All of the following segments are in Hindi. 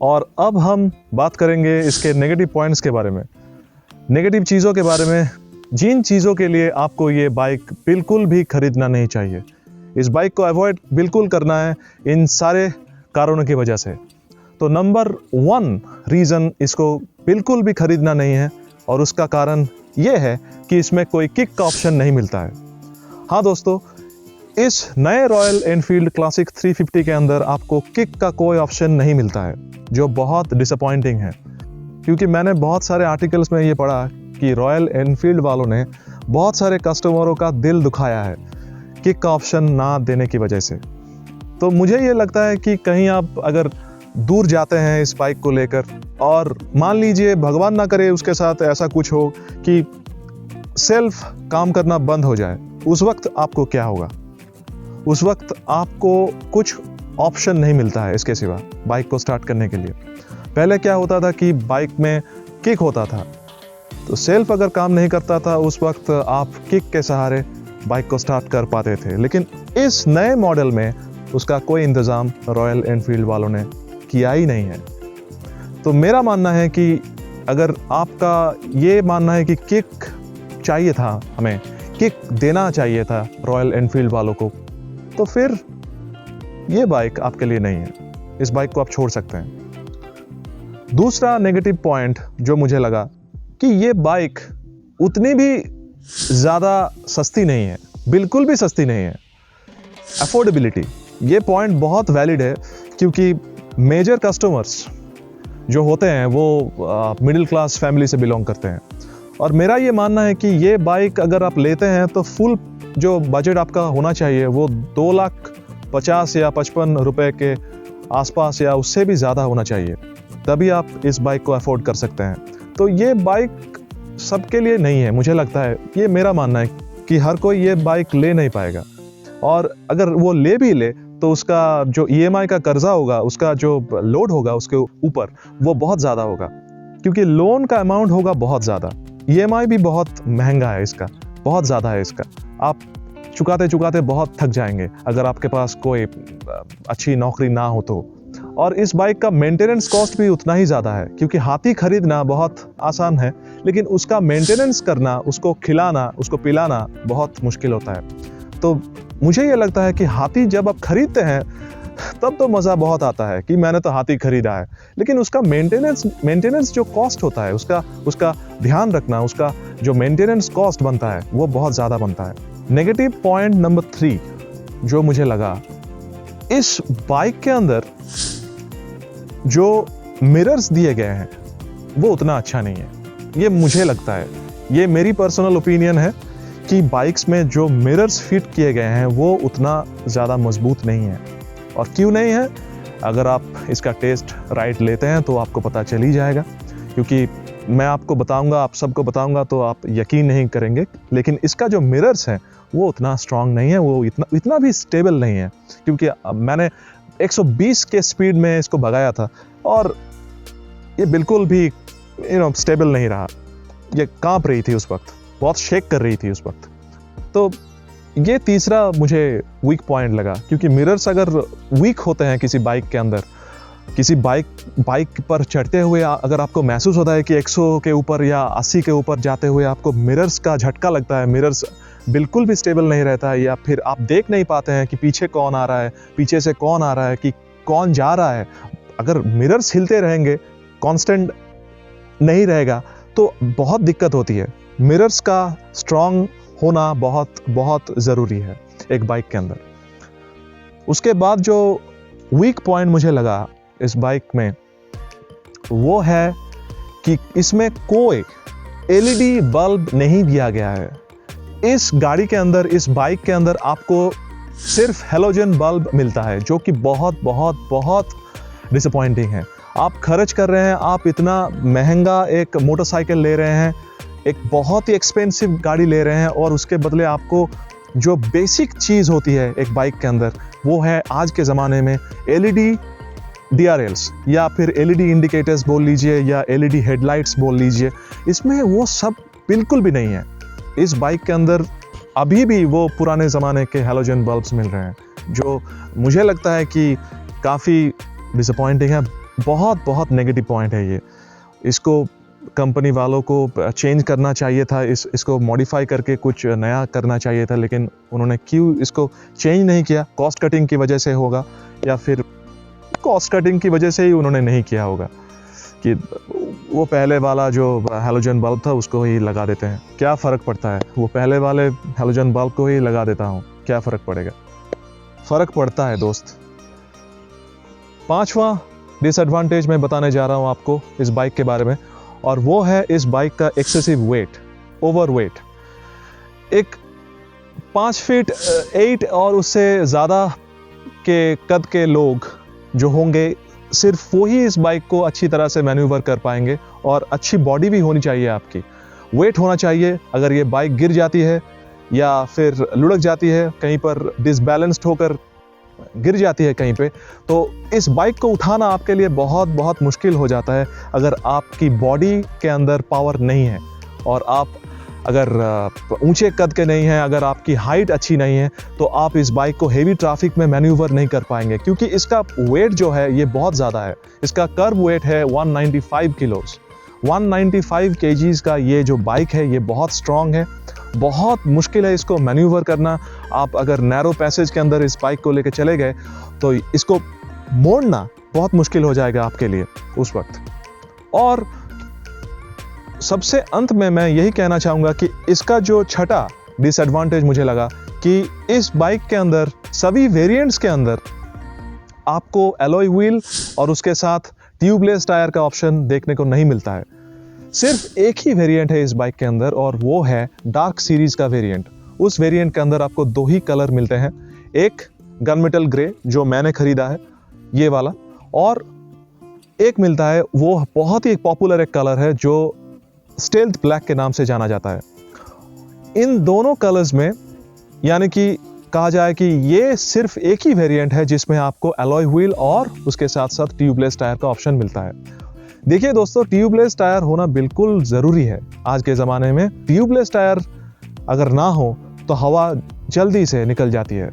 और अब हम बात करेंगे इसके नेगेटिव पॉइंट्स के बारे में, नेगेटिव चीज़ों के बारे में, जिन चीज़ों के लिए आपको ये बाइक बिल्कुल भी खरीदना नहीं चाहिए। इस बाइक को अवॉइड बिल्कुल करना है इन सारे कारणों की वजह से। तो नंबर 1 रीज़न इसको बिल्कुल भी खरीदना नहीं है और उसका कारण ये है कि इसमें कोई किक का ऑप्शन नहीं मिलता है। हाँ दोस्तों, इस नए रॉयल एनफील्ड क्लासिक 350 के अंदर आपको किक का कोई ऑप्शन नहीं मिलता है, जो बहुत डिसअपॉइंटिंग है, क्योंकि मैंने बहुत सारे आर्टिकल्स में ये पढ़ा कि रॉयल एनफील्ड वालों ने बहुत सारे कस्टमरों का दिल दुखाया है किक का ऑप्शन ना देने की वजह से। तो मुझे ये लगता है कि कहीं आप अगर दूर जाते हैं इस बाइक को लेकर और मान लीजिए भगवान ना करे उसके साथ ऐसा कुछ हो कि सेल्फ काम करना बंद हो जाए, उस वक्त आपको क्या होगा? उस वक्त आपको कुछ ऑप्शन नहीं मिलता है इसके सिवा बाइक को स्टार्ट करने के लिए। पहले क्या होता था कि बाइक में किक होता था, तो सेल्फ अगर काम नहीं करता था उस वक्त आप किक के सहारे बाइक को स्टार्ट कर पाते थे। लेकिन इस नए मॉडल में उसका कोई इंतज़ाम रॉयल एनफील्ड वालों ने किया ही नहीं है। तो मेरा मानना है कि अगर आपका ये मानना है कि किक चाहिए था, हमें किक देना चाहिए था रॉयल एनफील्ड वालों को, तो फिर ये बाइक आपके लिए नहीं है। इस बाइक को आप छोड़ सकते हैं। दूसरा नेगेटिव पॉइंट जो मुझे लगा कि ये बाइक उतनी भी ज़्यादा सस्ती नहीं है, बिल्कुल भी सस्ती नहीं है। अफोर्डेबिलिटी, ये पॉइंट बहुत वैलिड है, क्योंकि मेजर कस्टमर्स जो होते हैं वो मिडिल क्लास फैमिली से बिलोंग करते हैं, और मेरा ये मानना है कि ये बाइक अगर आप लेते हैं तो फुल जो बजट आपका होना चाहिए वो 2,50,000 या 55 रुपए के आसपास या उससे भी ज़्यादा होना चाहिए, तभी आप इस बाइक को अफोर्ड कर सकते हैं। तो ये बाइक सबके लिए नहीं है, मुझे लगता है, ये मेरा मानना है कि हर कोई ये बाइक ले नहीं पाएगा, और अगर वो ले भी ले तो उसका जो EMI का कर्जा होगा, उसका जो लोड होगा उसके ऊपर, वो बहुत ज़्यादा होगा, क्योंकि लोन का अमाउंट होगा बहुत ज़्यादा। EMI भी बहुत महंगा है इसका, बहुत ज़्यादा है इसका। आप चुकाते चुकाते बहुत थक जाएंगे अगर आपके पास कोई अच्छी नौकरी ना हो तो। और इस बाइक का मेंटेनेंस कॉस्ट भी उतना ही ज़्यादा है, क्योंकि हाथी खरीदना बहुत आसान है, लेकिन उसका मेंटेनेंस करना, उसको खिलाना, उसको पिलाना बहुत मुश्किल होता है। तो मुझे ये लगता है कि हाथी जब आप खरीदते हैं तब तो मज़ा बहुत आता है कि मैंने तो हाथी खरीदा है, लेकिन उसका मेंटेनेंस जो कॉस्ट होता है, उसका ध्यान रखना, उसका जो मेंटेनेंस कॉस्ट बनता है वो बहुत ज़्यादा बनता है। नेगेटिव पॉइंट नंबर 3 जो मुझे लगा, इस बाइक के अंदर जो मिरर्स दिए गए हैं वो उतना अच्छा नहीं है। ये मुझे लगता है, ये मेरी पर्सनल ओपिनियन है कि बाइक्स में जो मिरर्स फिट किए गए हैं वो उतना ज़्यादा मजबूत नहीं है। और क्यों नहीं है, अगर आप इसका टेस्ट राइड लेते हैं तो आपको पता चल ही जाएगा, क्योंकि मैं आपको बताऊंगा, आप सबको बताऊंगा तो आप यकीन नहीं करेंगे। लेकिन इसका जो मिरर्स है वो उतना स्ट्रांग नहीं है, वो इतना भी स्टेबल नहीं है, क्योंकि मैंने 120 के स्पीड में इसको भगाया था और ये बिल्कुल भी स्टेबल नहीं रहा। ये कांप रही थी उस वक्त, बहुत शेक कर रही थी उस वक्त। तो ये तीसरा मुझे वीक पॉइंट लगा, क्योंकि मिरर्स अगर वीक होते हैं किसी बाइक के अंदर, किसी बाइक पर चढ़ते हुए अगर आपको महसूस होता है कि 100 के ऊपर या 80 के ऊपर जाते हुए आपको मिरर्स का झटका लगता है, मिरर्स बिल्कुल भी स्टेबल नहीं रहता है, या फिर आप देख नहीं पाते हैं कि पीछे कौन आ रहा है, पीछे से कौन आ रहा है, कि कौन जा रहा है। अगर मिरर्स हिलते रहेंगे, कांस्टेंट नहीं रहेगा, तो बहुत दिक्कत होती है। मिरर्स का स्ट्रांग होना बहुत बहुत ज़रूरी है एक बाइक के अंदर। उसके बाद जो वीक पॉइंट मुझे लगा इस बाइक में वो है कि इसमें कोई LED बल्ब नहीं दिया गया है। इस गाड़ी के अंदर, इस बाइक के अंदर आपको सिर्फ हेलोजन बल्ब मिलता है, जो कि बहुत बहुत बहुत डिसअपॉइंटिंग है। आप खर्च कर रहे हैं, आप इतना महंगा एक मोटरसाइकिल ले रहे हैं, एक बहुत ही एक्सपेंसिव गाड़ी ले रहे हैं, और उसके बदले आपको जो बेसिक चीज़ होती है एक बाइक के अंदर वो है आज के ज़माने में LED DRLs या फिर LED इंडिकेटर्स बोल लीजिए या LED हेडलाइट्स बोल लीजिए। इसमें वो सब बिल्कुल भी नहीं है। इस बाइक के अंदर अभी भी वो पुराने ज़माने के हैलोजन बल्ब्स मिल रहे हैं, जो मुझे लगता है कि काफ़ी डिसअपॉइंटिंग है। बहुत बहुत नेगेटिव पॉइंट है ये। इसको कंपनी वालों को चेंज करना चाहिए था, इसको मॉडिफाई करके कुछ नया करना चाहिए था, लेकिन उन्होंने क्यों इसको चेंज नहीं किया? कॉस्ट कटिंग की वजह से होगा, या फिर कॉस्ट कटिंग की वजह से ही उन्होंने नहीं किया होगा कि वो पहले वाला जो हैलोजन बल्ब था उसको ही लगा देते हैं। क्या फ़र्क पड़ता है, वो पहले वाले हैलोजन बल्ब को ही लगा देता हूँ, क्या फ़र्क पड़ेगा? फ़र्क पड़ता है दोस्त। 5वां डिसएडवांटेज मैं बताने जा रहा हूँ आपको इस बाइक के बारे में, और वो है इस बाइक का एक्सेसिव वेट, ओवर वेट। एक 5 फीट 8 और उससे ज़्यादा के कद के लोग जो होंगे, सिर्फ वो ही इस बाइक को अच्छी तरह से मैन्यूवर कर पाएंगे, और अच्छी बॉडी भी होनी चाहिए आपकी, वेट होना चाहिए। अगर ये बाइक गिर जाती है या फिर लुढ़क जाती है, कहीं पर डिसबैलेंस्ड होकर गिर जाती है कहीं पे, तो इस बाइक को उठाना आपके लिए बहुत बहुत मुश्किल हो जाता है अगर आपकी बॉडी के अंदर पावर नहीं है, और आप अगर ऊंचे कद के नहीं हैं, अगर आपकी हाइट अच्छी नहीं है, तो आप इस बाइक को हेवी ट्रैफिक में मैन्यूवर नहीं कर पाएंगे, क्योंकि इसका वेट जो है ये बहुत ज़्यादा है। इसका कर्व वेट है 195 किलोज। 195 केजीज का ये जो बाइक है ये बहुत स्ट्रॉन्ग है, बहुत मुश्किल है इसको मैन्यूवर करना। आप अगर नैरो पैसेज के अंदर इस बाइक को लेकर चले गए तो इसको मोड़ना बहुत मुश्किल हो जाएगा आपके लिए उस वक्त। और सबसे अंत में मैं यही कहना चाहूँगा कि इसका जो छठा डिसएडवांटेज मुझे लगा कि इस बाइक के अंदर सभी वेरिएंट्स के अंदर आपको एलॉय व्हील और उसके साथ ट्यूबलेस टायर का ऑप्शन देखने को नहीं मिलता है। सिर्फ एक ही वेरिएंट है इस बाइक के अंदर, और वो है डार्क सीरीज का वेरिएंट। उस वेरिएंट के अंदर आपको 2 ही कलर मिलते हैं, एक गनमेटल ग्रे जो मैंने खरीदा है ये वाला, और एक मिलता है वो बहुत ही पॉपुलर एक कलर है जो स्टेल्थ ब्लैक के नाम से जाना जाता है। इन दोनों कलर्स में यानी कि कहा जाए कि ये सिर्फ एक ही वेरिएंट है जिसमें आपको एलॉय व्हील और उसके साथ साथ ट्यूबलेस टायर का ऑप्शन मिलता है। देखिए दोस्तों, ट्यूबलेस टायर होना बिल्कुल ज़रूरी है आज के ज़माने में। ट्यूबलेस टायर अगर ना हो तो हवा जल्दी से निकल जाती है,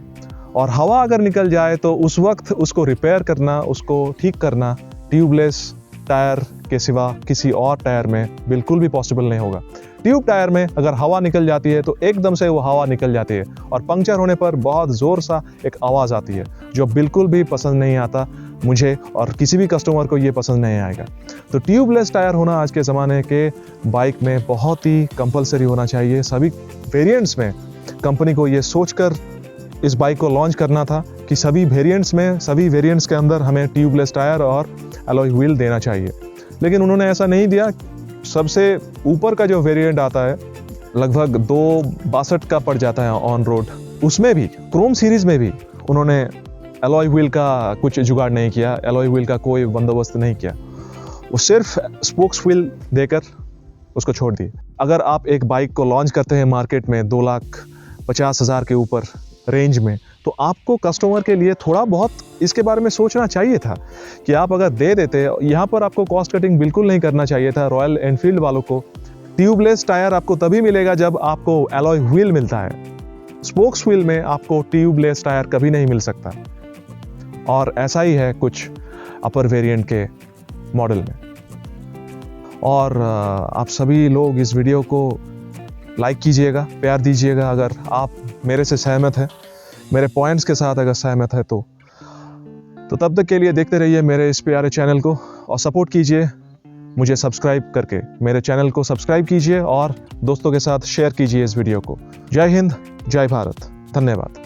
और हवा अगर निकल जाए तो उस वक्त उसको रिपेयर करना, उसको ठीक करना ट्यूबलेस टायर के सिवा किसी और टायर में बिल्कुल भी पॉसिबल नहीं होगा। ट्यूब टायर में अगर हवा निकल जाती है तो एकदम से वो हवा निकल जाती है, और पंक्चर होने पर बहुत ज़ोर सा एक आवाज़ आती है जो बिल्कुल भी पसंद नहीं आता मुझे, और किसी भी कस्टमर को ये पसंद नहीं आएगा। तो ट्यूबलेस टायर होना आज के ज़माने के बाइक में बहुत ही कंपलसरी होना चाहिए। सभी वेरिएंट्स में कंपनी को ये सोचकर इस बाइक को लॉन्च करना था कि सभी वेरिएंट्स के अंदर हमें ट्यूबलेस टायर और एलॉय व्हील देना चाहिए, लेकिन उन्होंने ऐसा नहीं दिया। सबसे ऊपर का जो वेरिएंट आता है लगभग 262 का पड़ जाता है ऑन रोड, उसमें भी क्रोम सीरीज में भी उन्होंने एलॉय व्हील का कुछ जुगाड़ नहीं किया, एलॉय व्हील का कोई बंदोबस्त नहीं किया। वो सिर्फ स्पोक्स व्हील देकर उसको छोड़ दिए। अगर आप एक बाइक को लॉन्च करते हैं मार्केट में 2,50,000 के ऊपर रेंज में, तो आपको कस्टमर के लिए थोड़ा बहुत इसके बारे में सोचना चाहिए था कि आप अगर दे देते। यहाँ पर आपको कॉस्ट कटिंग बिल्कुल नहीं करना चाहिए था। रॉयल एनफील्ड वालों को ट्यूबलेस टायर आपको तभी मिलेगा जब आपको एलॉय व्हील मिलता है। स्पोक्स व्हील में आपको ट्यूबलेस टायर कभी नहीं मिल सकता, और ऐसा ही है कुछ अपर वेरिएंट के मॉडल में। और आप सभी लोग इस वीडियो को लाइक कीजिएगा, प्यार दीजिएगा अगर आप मेरे से सहमत हैं, मेरे पॉइंट्स के साथ अगर सहमत है तो तब तक के लिए देखते रहिए मेरे इस प्यारे चैनल को, और सपोर्ट कीजिए मुझे सब्सक्राइब करके। मेरे चैनल को सब्सक्राइब कीजिए और दोस्तों के साथ शेयर कीजिए इस वीडियो को। जय हिंद, जय भारत, धन्यवाद।